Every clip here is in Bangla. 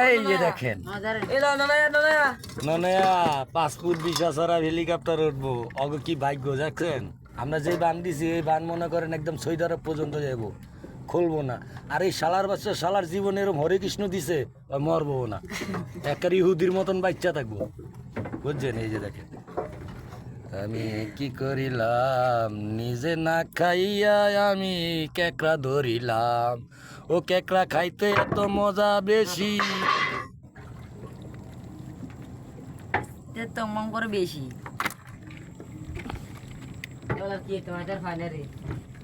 এই যে দেখেন ননয়া পাসপোর্ট ভিসা ছাড়া হেলিকপ্টার উঠবো অগ কি ভাগ্য যাচ্ছেন। আমরা যে বান দিছি এই বান মনে করেন একদম সৌদি আরব পর্যন্ত যাব, খুলবো না। আর এই শালার বাচ্চা শালার জীবনে এরম হরে কৃষ্ণ দিছে মরবো না, একটা ইহুদির মতন বাচ্চা থাকবো, বুঝছেন। এই যে দেখেন আমি কি করিলাম, নিজে না খাইয়া আমি কেকড়া ধরিলাম, ও কেকড়া খাইতে এত মজা বেশি। তো মন করে বেশি কি তোমাদের ফাইনাল রে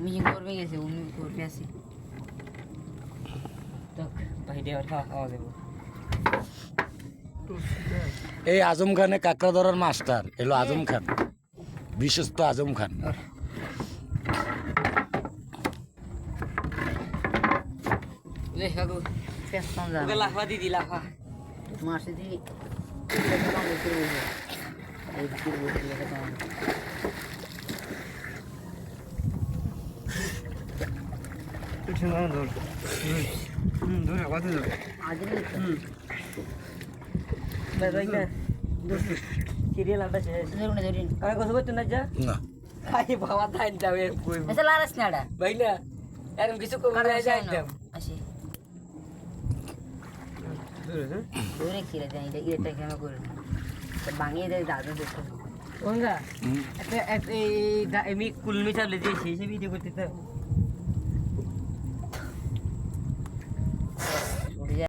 মিটিং করবে গেছে উনি করবে আসি তো ভাই দেওয়ার খাওয়া দেবো। এই আজম খানে কাকড়া ধরার মাস্টার এলো আজম খান, বিশ্বস্ত আজম খান। কাকু লাফা দিদি লাফা মাসে দিদি সিরিয়াল আটা শেষ আমি কথা বলতে না যা না খাই বাবা ধান যাবে আচ্ছা লারাস না আড়া ভাই না এরকম কিছু করে যাইতাম আসি দূরে খিরে যাই এটা কেন করে বাঙিয়ে দেয় দাদু দেখতে গঙ্গা একটা এই কুলমি চালে যে সেই ভিডিও করতে তো